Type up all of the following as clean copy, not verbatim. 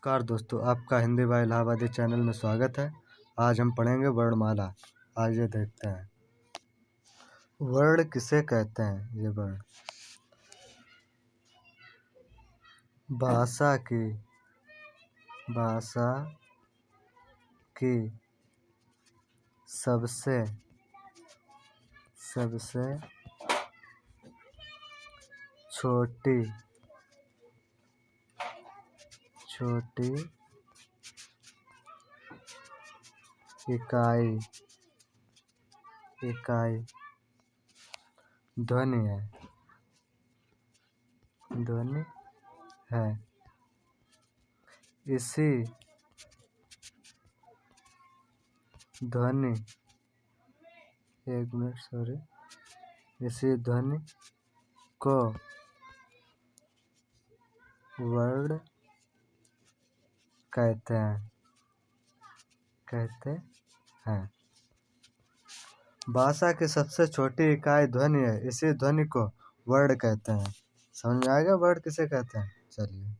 नमस्कार दोस्तों, आपका हिंदी बाय इलाहाबादी चैनल में स्वागत है। आज हम पढ़ेंगे वर्णमाला। आइए देखते हैं। वर्ण किसे कहते हैं? ये वर्ण भाषा की सबसे छोटी इकाई ध्वनि है। इसी ध्वनि को वर्ण कहते हैं। भाषा की सबसे छोटी इकाई ध्वनि है। इसी ध्वनि को वर्ण कहते हैं। समझ में आएगा वर्ण किसे कहते हैं? चलिए,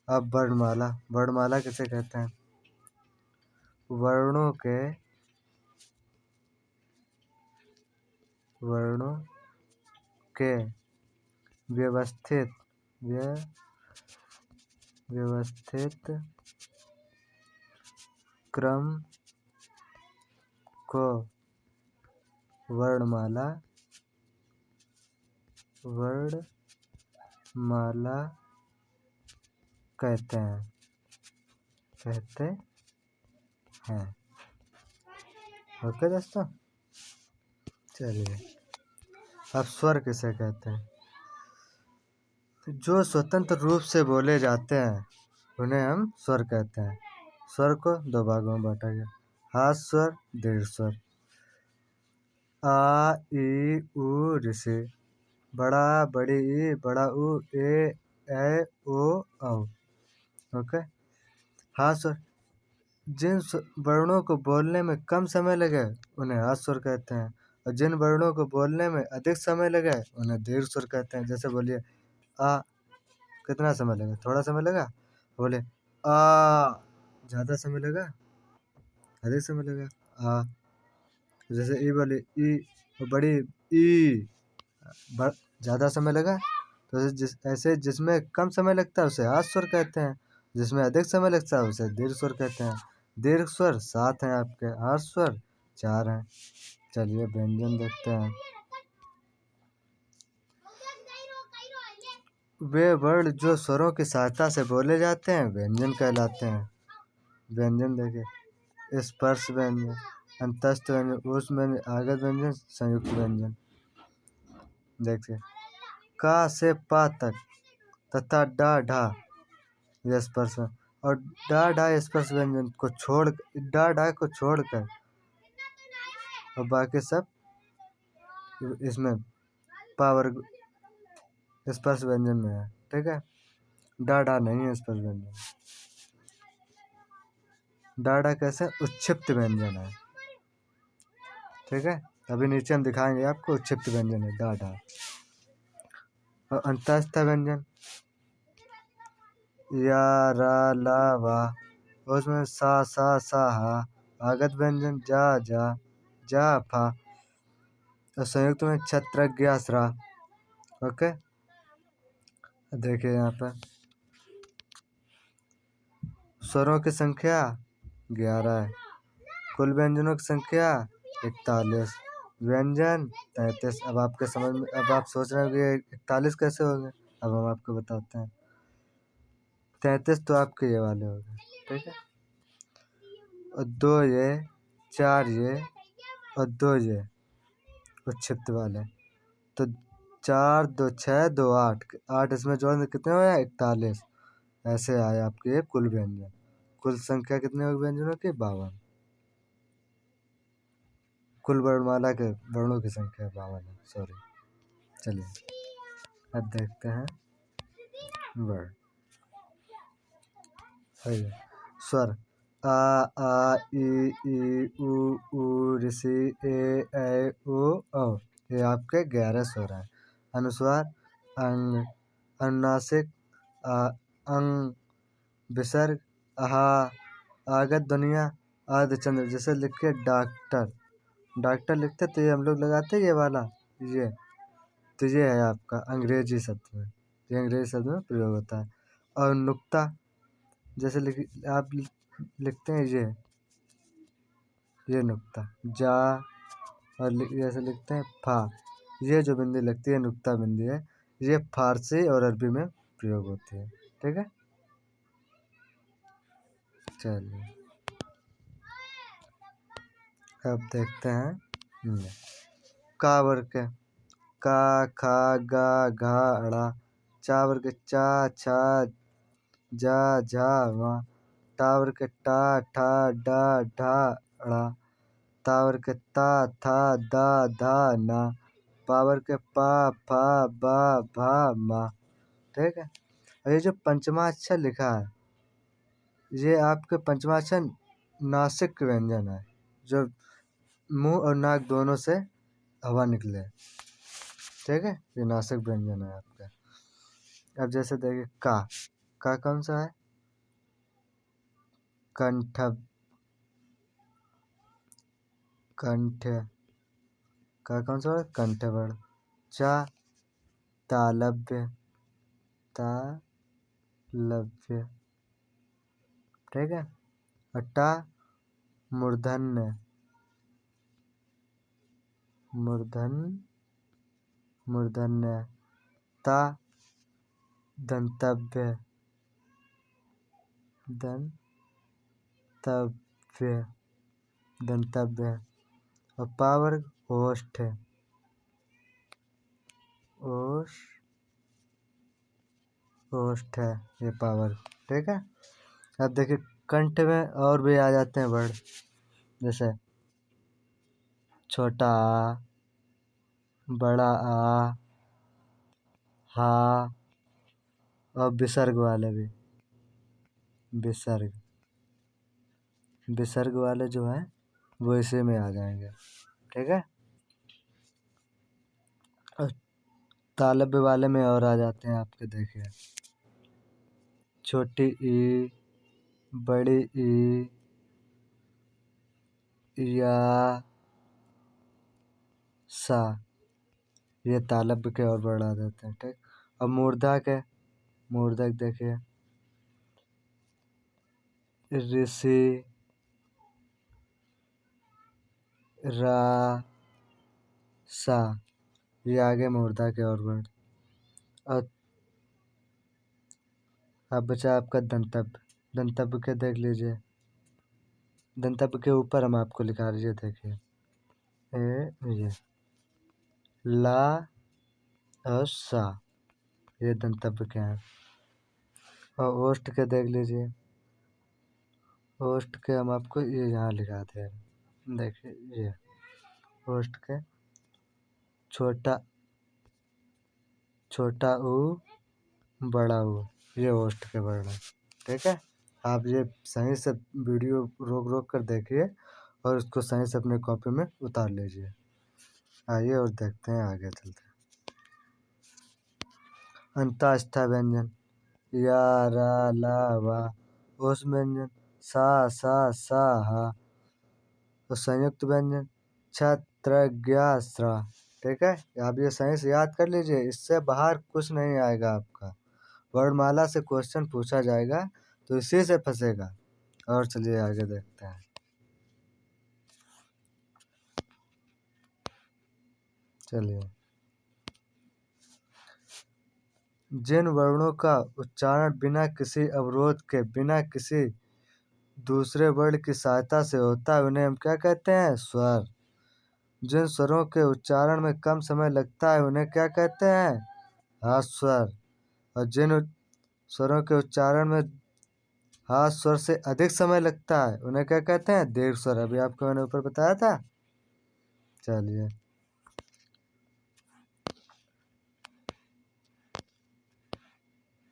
अब वर्णमाला किसे कहते हैं? वर्णों के व्यवस्थित क्रम को वर्णमाला कहते हैं। ओके दोस्तों, चलिए अब स्वर किसे कहते हैं? जो स्वतंत्र रूप से बोले जाते हैं उन्हें हम स्वर कहते हैं। स्वर को दो भागों में बांटा गया: हाथ स्वर, दीर्घ स्वर। आ, ई, उ, ऋषि, बड़ा, बड़ी, ई, बड़ा उ, ए, ओ, औ। ओके। हाथ स्वर, जिन वर्णों को बोलने में कम समय लगे उन्हें हाथ स्वर कहते हैं, और जिन वर्णों को बोलने में अधिक समय लगे उन्हें दीर्घ स्वर कहते हैं। जैसे बोलिए आ, कितना समय लगा? थोड़ा समय लगा। बोले आ, ज़्यादा समय लगा, अधिक समय लगा। आ, जैसे ई बोले ई, बड़ी ई, ज़्यादा समय लगा। तो ऐसे जिसमें कम समय लगता है उसे हाथ स्वर कहते हैं, जिसमें अधिक समय लगता है उसे दीर्घ स्वर कहते हैं। दीर्घ स्वर 7 हैं आपके, हाथ स्वर 4 हैं। चलिए व्यंजन देखते हैं। वे वर्ण जो स्वरों की सहायता से बोले जाते हैं व्यंजन कहलाते हैं। व्यंजन देखिए: स्पर्श व्यंजन, अंतस्थ व्यंजन, ऊष्म व्यंजन, आगत व्यंजन, संयुक्त व्यंजन। देखिए, का से पा तक तथा डा ढा यह स्पर्श, और डा ढा स्पर्श व्यंजन को छोड़कर और बाकी सब इसमें पावर स्पर्श व्यंजन में है। ठीक है, डा ढा नहीं है स्पर्श व्यंजन। डा ढा कैसे? उच्छिप्त व्यंजन है। ठीक है, अभी नीचे हम दिखाएंगे आपको उच्छिप्त व्यंजन है डा ढा। और अंतस्थ व्यंजन या, रा, ला, वा, उसमें सा, हा। आगत व्यंजन जा, फा। तो संयुक्त में छत्र, ज्ञ, स्रा। ओके, देखिए यहाँ पर स्वरों की संख्या 11 है, कुल व्यंजनों की संख्या 41, व्यंजन 33। अब आपके समझ में, अब आप सोच रहे हैं कि 41 कैसे हो गए? अब हम आपको बताते हैं। 33 तो आपके ये वाले हो गए। ठीक है, और 2 ये, 4 ये और 2 ये उच्छिप्त वाले। तो 4, 2, 6, 2, 8 इसमें जोड़ने कितने हुए? 41। ऐसे आए आपके ये कुल व्यंजन। कुल संख्या कितने हो व्यंजनों की? 52। कुल वर्णमाला के वर्णों की संख्या 52 है। सॉरी। चलिए अब देखते हैं वर्ण। स्वर: आ, ई, उ, ऋषि, ए, ओ, औ। ये आपके 11 स्वर हैं। अनुस्वार: अंग, अनुनासिक, अंग, विसर्ग आहा, आगत दुनिया अर्धचंद्र। जैसे लिखे डॉक्टर, डॉक्टर लिखते तो ये हम लोग लगाते ये वाला, ये तो ये है आपका अंग्रेजी शब्द में, ये अंग्रेजी शब्द में प्रयोग होता है। और नुक्ता, जैसे आप लिखते हैं ये नुक्ता जा, और जैसे लिखते हैं फा, ये जो बिंदी लगती है नुक्ता बिंदी है, ये फारसी और अरबी में प्रयोग होती है। ठीक है, चलिए अब देखते हैं का वर्ग के का खा गा घा अड़ा, चा वर्ग चा छा जा झा वा, टा वर्ग टा ठा डा ढा अड़ा, ता वर्ग ता था दा धा ना, पावर के पा फा बा भा मा। ठीक है, और ये जो पंचमा अक्षर लिखा है, ये आपके पंचमा अक्षर नासिक व्यंजन है, जो मुंह और नाक दोनों से हवा निकले। ठीक है, ये नासिक व्यंजन है आपका। अब जैसे देखिए का कौन सा है, कंठ, कंठ, का कौन सा है, कंठ वर्ण। चा तालव्य, तालव्य। ठीक है, और टा मूर्धन्य, मूर्धन्य। ता दंतव्य, दंतव्य। और पावर ओष्ठ, ओष्ठ है ये पावर। ठीक है, अब देखिए कंठ में और भी आ जाते हैं वर्ड, जैसे छोटा आ, बड़ा आ, हा, और विसर्ग वाले भी, विसर्ग वाले जो हैं वो इसी में आ जाएंगे। ठीक है, और तालव्य वाले में और आ जाते हैं आपके, देखिए छोटी ई, बड़ी ई, या सा, ये तालव्य के और वर्ड आ जाते हैं। ठीक, अब मूर्धक देखिए ऋषि, रा, सा, ये आगे मूर्धा के और वर्ड। और अब बचा आपका दंतव्य, दंतव्य के देख लीजिए, दंतव्य के ऊपर हम आपको लिखा लीजिए, देखिए ये ला और सा, ये दंतव्य के हैं। और ओष्ठ के देख लीजिए, ओष्ठ के हम आपको ये यहाँ लिखाते हैं, देखिए ये ओष्ठ के छोटा ऊ, बड़ा ऊ, ये ओष्ठ के वर्ण है। ठीक है, आप ये सही से वीडियो रोक कर देखिए और उसको सही से अपने कॉपी में उतार लीजिए। आइए और देखते हैं, आगे चलते हैं। अंतास्था व्यंजन या रा ला वा, ओस व्यंजन सा हा, और संयुक्त व्यंजन छत्र। ठीक है, आप ये सही से याद कर लीजिए, इससे बाहर कुछ नहीं आएगा आपका। वर्णमाला से क्वेश्चन पूछा जाएगा तो इसी से फंसेगा। और चलिए आगे देखते हैं। चलिए, जिन वर्णों का उच्चारण बिना किसी अवरोध के, बिना किसी दूसरे वर्ण की सहायता से होता है, उन्हें हम क्या कहते हैं, स्वर। जिन स्वरों के उच्चारण में कम समय लगता है उन्हें क्या कहते हैं, हास स्वर। और जिन स्वरों के उच्चारण में हास स्वर से अधिक समय लगता है उन्हें क्या कहते हैं, दीर्घ स्वर। अभी आपको मैंने ऊपर बताया था। चलिए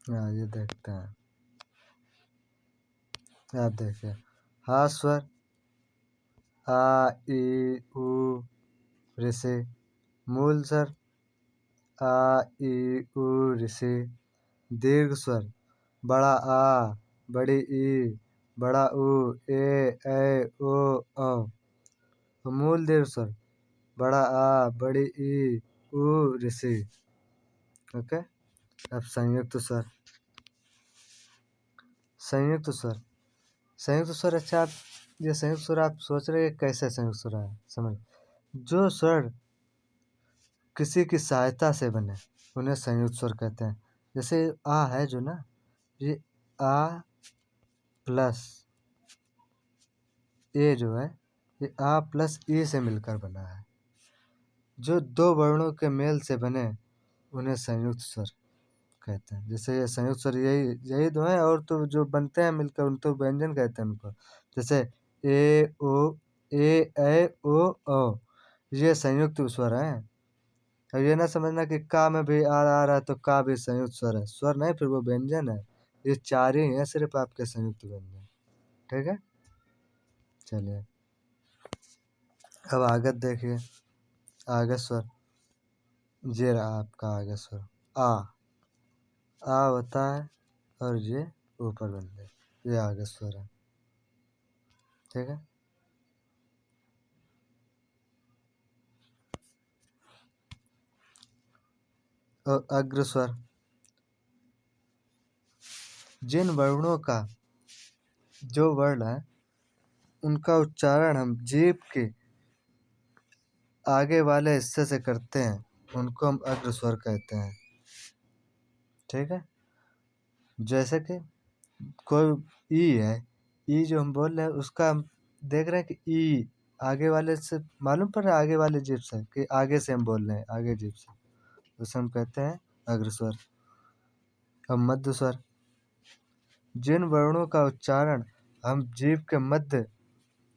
ये देखते हैं। आप देखिए, हास स्वर आ ई उ ऋषि, मूल स्वर आ ई उ ऋषि, दीर्घ स्वर बड़ा आ बड़ी ई, बड़ा ऊ, ए ऐ ओ औ। मूल दीर्घ स्वर बड़ा आ, बड़ी ई, ऊ ऋषि। ओके। अब संयुक्त स्वर। संयुक्त स्वर। संयुक्त स्वर अच्छा आप ये संयुक्त स्वर आप सोच रहे हैं कैसे संयुक्त स्वर है, समझ। जो स्वर किसी की सहायता से बने उन्हें संयुक्त स्वर कहते हैं। जैसे आ है जो ना, ये आ प्लस ए जो है, ये आ प्लस ई से मिलकर बना है। जो दो वर्णों के मेल से बने उन्हें संयुक्त स्वर कहते हैं। जैसे ये संयुक्त स्वर यही दो हैं, और तो जो बनते हैं मिलकर उन तो व्यंजन कहते हैं उनको। जैसे ए ओ, ए ऐ ओ औ, ये संयुक्त स्वर हैं। और ये ना समझना कि का में भी आ रहा है तो का भी संयुक्त स्वर है, स्वर नहीं, फिर वो व्यंजन है। ये चार ही हैं सिर्फ आपके संयुक्त व्यंजन। ठीक है, चलिए अब आगे देखिए। आगे स्वर ये रहा आपका आगे स्वर आ होता है और ये ऊपर बन जाए, ये आगे स्वर है। ठीक है, और अग्र स्वर। जिन वर्णों का जो वर्ण है उनका उच्चारण हम जीभ के आगे वाले हिस्से से करते हैं, उनको हम अग्र स्वर कहते हैं। ठीक है, जैसे कि कोई ई है, ई जो हम बोल रहे हैं उसका हम देख रहे हैं कि ई आगे वाले से मालूम पड़ रहा है, आगे वाले जीभ से, कि आगे से हम बोल रहे हैं, आगे जीभ से, उसे हम कहते हैं अग्र स्वर। अब मध्य स्वर। जिन वर्णों का उच्चारण हम जीभ के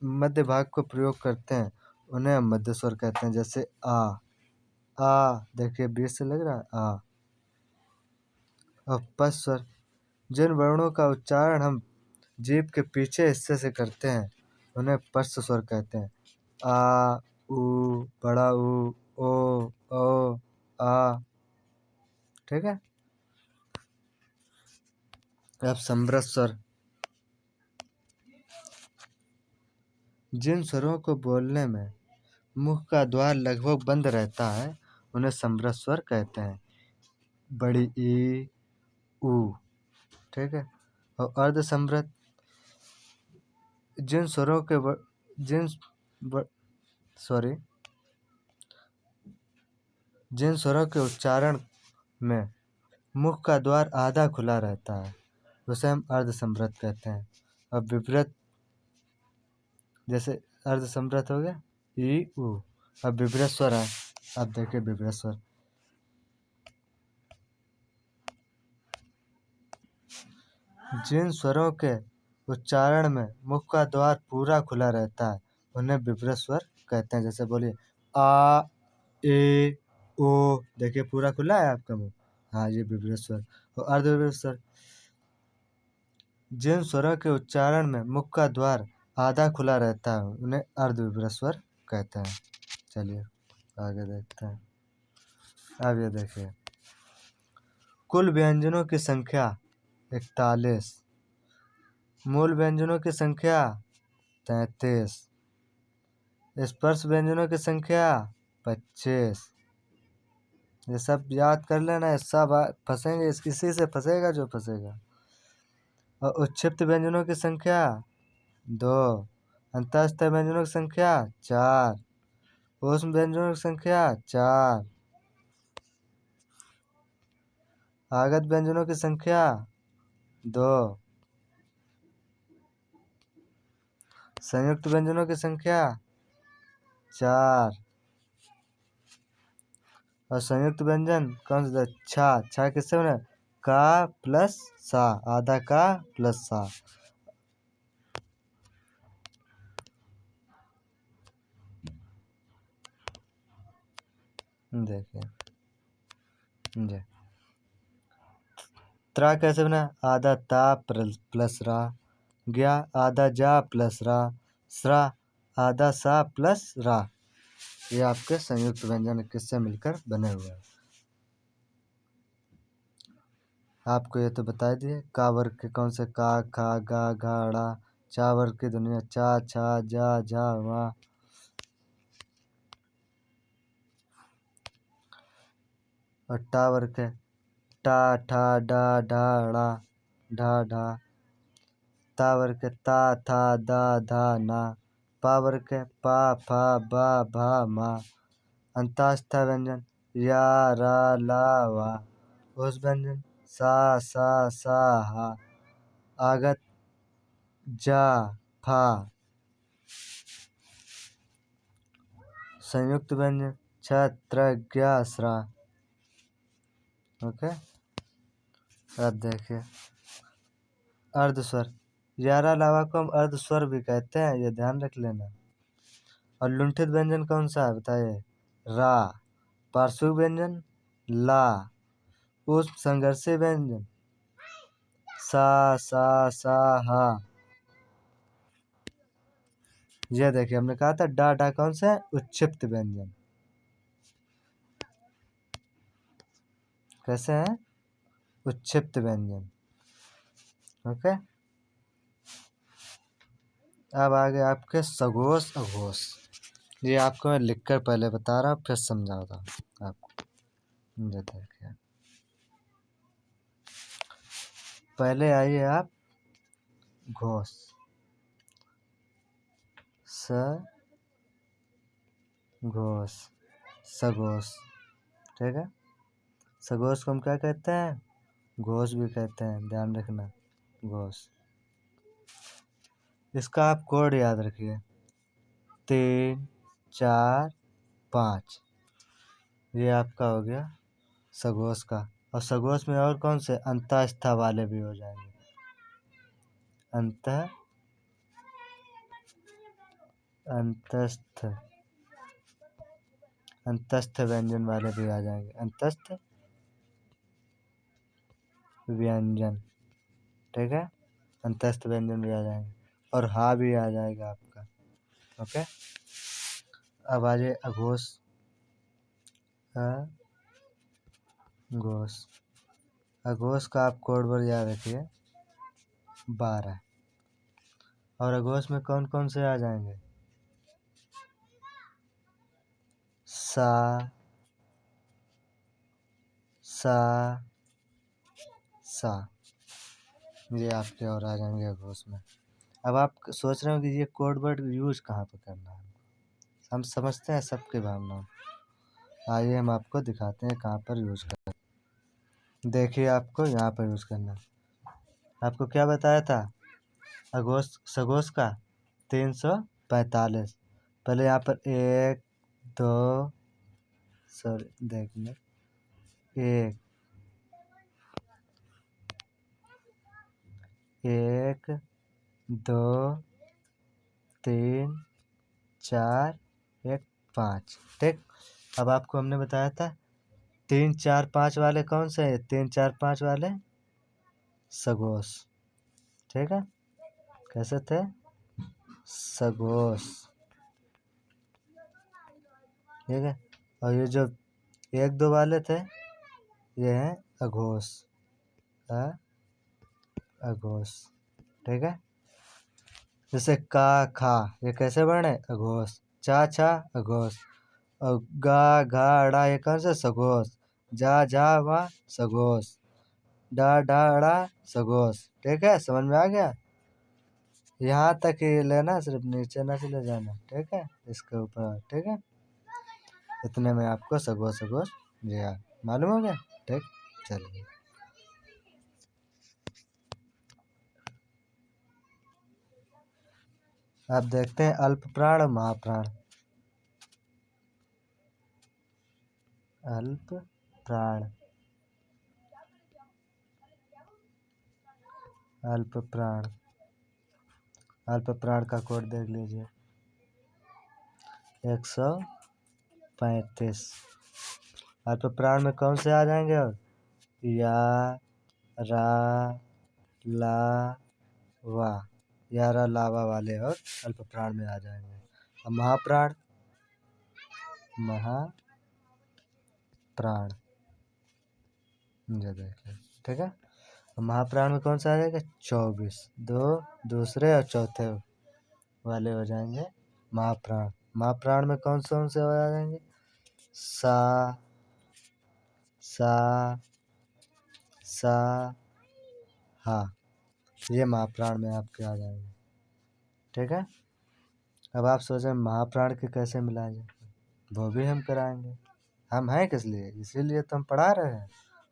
मध्य भाग को प्रयोग करते हैं उन्हें हम मध्य स्वर कहते हैं। जैसे आ देखिए बीच से लग रहा है आ। अब पश्च स्वर। जिन वर्णों का उच्चारण हम जीभ के पीछे हिस्से से करते हैं उन्हें पश्च स्वर कहते हैं। आ, ऊ, बड़ा ऊ, ओ, औ, आ। ठीक है, अब समृद्ध स्वर। जिन स्वरों को बोलने में मुख का द्वार लगभग बंद रहता है उन्हें समृद्ध स्वर कहते हैं। बड़ी ई, ऊ। ठीक है, और अर्ध समृद्ध। जिन स्वरों के जिन सॉरी जिन स्वरों के उच्चारण में मुख का द्वार आधा खुला रहता है उसे हम अर्ध समृद्ध कहते हैं। अब विपरीत, जैसे अर्ध समृद्ध हो गया ई, ऊ। अब विपरीत स्वर है, अब देखिए विपरीत स्वर। जिन स्वरों के उच्चारण में मुख का द्वार पूरा खुला रहता है उन्हें विपरीत स्वर कहते हैं। जैसे बोलिए आ, ए, ओ, देखिए पूरा खुला है आपका मुंह, हाँ ये विपरीत स्वर। और अर्ध विपरीत स्वर। जिन स्वरों के उच्चारण में मुख का द्वार आधा खुला रहता है उन्हें अर्ध विपरीत स्वर कहते हैं। चलिए आगे देखते हैं। अब ये देखिए, कुल व्यंजनों की संख्या 41, मूल व्यंजनों की संख्या 33, स्पर्श व्यंजनों की संख्या 25। ये सब याद कर लेना, ये सब फंसेंगे, इसी से फंसेगा जो फंसेगा। और उच्छिप्त व्यंजनों की संख्या 2, अंतस्थ व्यंजनों की संख्या 4, ऊष्म व्यंजनों की संख्या 4, आगत व्यंजनों की संख्या 2, संयुक्त व्यंजनों की संख्या 4। और संयुक्त व्यंजन कौन सा? छा किससे बना? का प्लस सा, आधा का प्लस सा। देखिए त्रा कैसे बना? आधा ता प्लस रा, गया आधा जा प्लस रा, स्रा आधा सा प्लस रा। ये आपके संयुक्त व्यंजन किससे मिलकर बने हुए हैं। आपको ये तो बता दिए। का वर्ग के कौन से? का, खा, गा, घा, ड़ा। चा वर्ग की दुनिया चा, छा, जा, झा, वा। और टा वर्ग के टा, ठा, डा, ढा, ड़ा, ढा, ढा। ता वर्ग के ता, था, दा, धा, ना। पा वर्ग के पा, फा, बा, भा, मा। अंतास्था व्यंजन या, रा, ला, वा। उस व्यंजन सा, सा, सा, हा। आगत जा, फा। संयुक्त व्यंजन छ, त्र, ज्ञ, स्रा। ओके। अब देखिए अर्धस्वर। यारा लावा को हम अर्धस्वर भी कहते हैं, ये ध्यान रख लेना। और लुंठित व्यंजन कौन सा है बताइए? रा। पार्श्विक व्यंजन ला। उष्म संघर्षी व्यंजन सा, सा, सा, हा। यह देखिए हमने कहा था डा, डा कौन सा है? उच्छिप्त व्यंजन। कैसे हैं? उच्छिप्त व्यंजन। ओके। अब आगे आपके सघोष अघोष। ये आपको मैं लिखकर पहले बता रहा हूँ, फिर समझाता हूँ आपको। ये देखिए पहले आइए आप घोष। स घोष, सघोष। ठीक है। सघोष को हम क्या कहते हैं? घोष भी कहते हैं, ध्यान रखना। घोष। इसका आप कोड याद रखिए 3, 4, 5। ये आपका हो गया सघोष का। और सघोष में और कौन से अंतःस्था वाले भी हो जाएंगे? अंतस्थ अंतस्थ व्यंजन वाले भी आ जाएंगे। अंतस्थ व्यंजन। ठीक है। अंतस्थ व्यंजन भी आ जाएंगे। और हा भी आ जाएगा आपका। ओके। अब आ जाए अघोष। अघोष। अघोष का आप कोड वर्ड याद रखिए 12। और अघोष में कौन कौन से आ जाएंगे? सा, सा, सा। ये आपके और आ जाएंगे अघोष में। अब आप सोच रहे हो कि ये कोड वर्ड यूज कहाँ पे करना है? हम समझते हैं सबकी भावनाओं। आइए हम आपको दिखाते हैं कहाँ पर यूज करना। देखिए आपको यहाँ पर यूज करना। आपको क्या बताया था? अघोष सघोष का 345। पहले यहाँ पर 1, 2, सॉरी देखना 1, 1, 2, 3, 4, 1, 5। ठीक। अब आपको हमने बताया था 3, 4, 5 वाले कौन से हैं? 3, 4, 5 वाले सघोष। ठीक है। कैसे थे? सघोष। ठीक है। और ये जो 1, 2 वाले थे ये हैं अघोष। अघोष। ठीक है। जैसे का, खा, ये कैसे बने? अघोष। चा, छा, अघोष। और गा, घा, ड़ा ये कौन सा? सघोष। जा, झा, वा, सघोष। डा, डा, ड़ा, सघोष। ठीक है। समझ में आ गया? यहाँ तक ही लेना, सिर्फ नीचे ना चले जाना। ठीक है। इसके ऊपर। ठीक है। इतने में आपको सघोष सघोष जी हाँ मालूम हो गया। ठीक। चलिए अब देखते हैं अल्प प्राण और महाप्राण। अल्प प्राण, अल्प प्राण। अल्प प्राण का कोड देख लीजिए 135। अल्प प्राण में कौन से आ जाएंगे? और या, रा, ला, वा। यारा लावा वाले और अल्प प्राण में आ जाएंगे। और महाप्राण, महाप्राण ये देखिए। ठीक है। महाप्राण में कौन सा आ जाएगा? 24। दो दूसरे और चौथे वाले हो जाएंगे महाप्राण। महाप्राण में कौन से हो जाएंगे? सा सा सा हा। ये महाप्राण में आपके आ जाएंगे। ठीक है। अब आप सोचें महाप्राण के कैसे मिलाया जाए, वो भी हम कराएंगे। हम हैं किस लिए? इसीलिए तो हम पढ़ा रहे हैं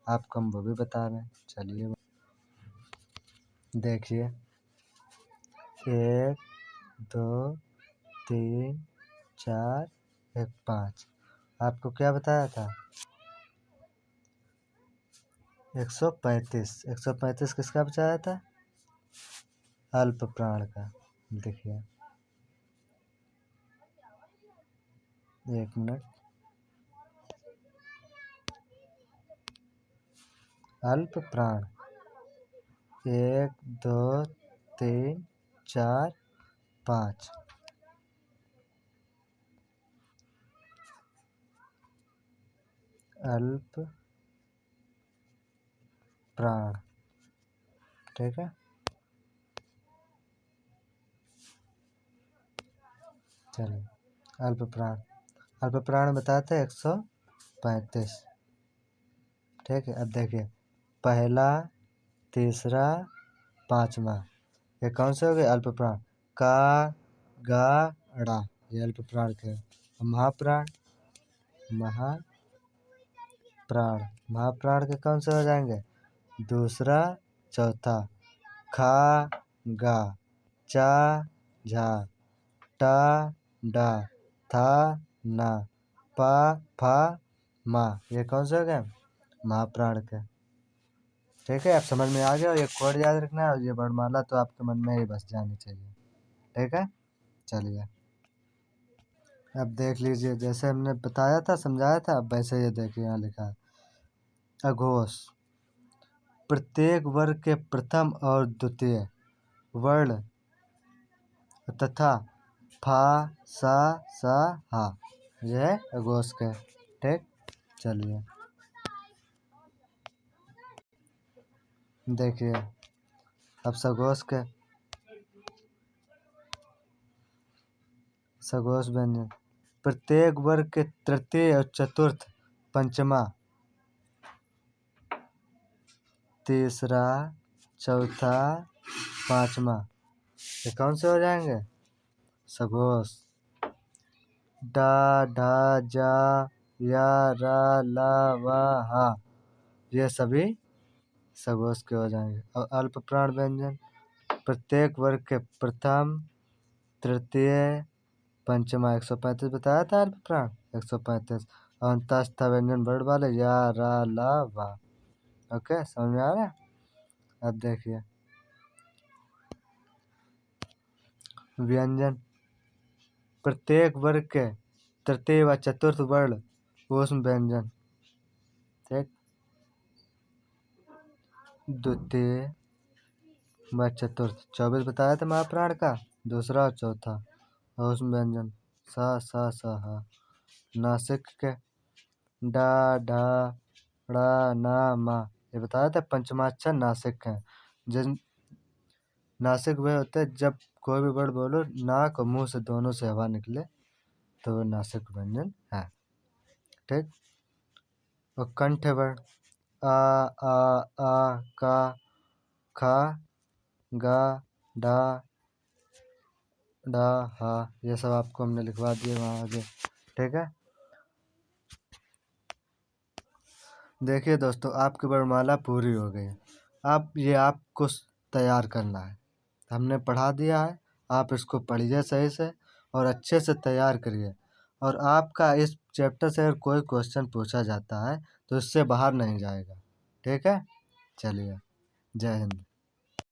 आपको, हम वो भी बता रहे हैं। चलिए देखिए, 1 2 3 4 1 5। आपको क्या बताया था? 135। 135 किसका बताया था? अल्प प्राण का। देखिए 1 मिनट। अल्प प्राण 1 2 3 4 5। अल्प प्राण। ठीक है। चलिए अल्प प्राण। अल्प प्राण बताते 135। ठीक है। अब देखिए, पहला, तीसरा, पांचवा, ये कौन से हो गए? अल्प प्राण। का गा ड़ा, ये अल्प प्राण के। महाप्राण महाप्राण के कौन से हो जाएंगे? दूसरा, चौथा। खा गा, चा झा, टा डा, था ना, पा फा मा, ये कौन से हो गए? महाप्राण के। ठीक है। आप समझ में आ गया। और ये कोड याद रखना है, और ये वर्णमाला तो आपके मन में ही बस जानी चाहिए। ठीक है। चलिए अब देख लीजिए, जैसे हमने बताया था, समझाया था, अब वैसे ये देखिए यहाँ लिखा है। अघोष, प्रत्येक वर्ग के प्रथम और द्वितीय वर्ण तथा फा सा हा, यह है अघोष के। ठीक। चलिए देखिए, अब सघोष व्यंजन। प्रत्येक वर्ग के तृतीय और चतुर्थ, पंचमा, तीसरा, चौथा, पांचवा, ये कौन से हो जाएंगे? सघोष। डा ढा जा या रा ला वा हा, ये सभी सघोष के हो जाएंगे। और अल्प प्राण व्यंजन, प्रत्येक वर्ग के प्रथम, तृतीय, पंचमा, 135 बताया था अल्प प्राण। 135 और अंतस्थ व्यंजन वर्ड वाले या रा ला वा। ओके, समझ में आ रहा है? अब देखिए, व्यंजन, प्रत्येक वर्ग के तृतीय व चतुर्थ वर्ण ऊष्म व्यंजन। ठीक। द्वितीय व चतुर्थ 24 बताया था महाप्राण का। दूसरा और चौथा ऊष्म व्यंजन सा हा। नासिक के डा ढा ड़ा ना मा, ये बताया था पंचमाक्षर नासिक है। जिन नासिक वे होते हैं जब कोई भी वर्ड बोलो, नाक और मुंह से दोनों से हवा निकले, तो नासिक व्यंजन है। ठीक। और कंठ वर्ण, आ का, खा गा डा डा हा, ये सब आपको हमने लिखवा दिए वहाँ आगे। ठीक है। देखिए दोस्तों, आपकी वर्णमाला पूरी हो गई। अब ये आपको तैयार करना है। हमने पढ़ा दिया है, आप इसको पढ़िए सही से और अच्छे से तैयार करिए। और आपका इस चैप्टर से अगर कोई क्वेश्चन पूछा जाता है तो इससे बाहर नहीं जाएगा। ठीक है। चलिए, जय हिंद।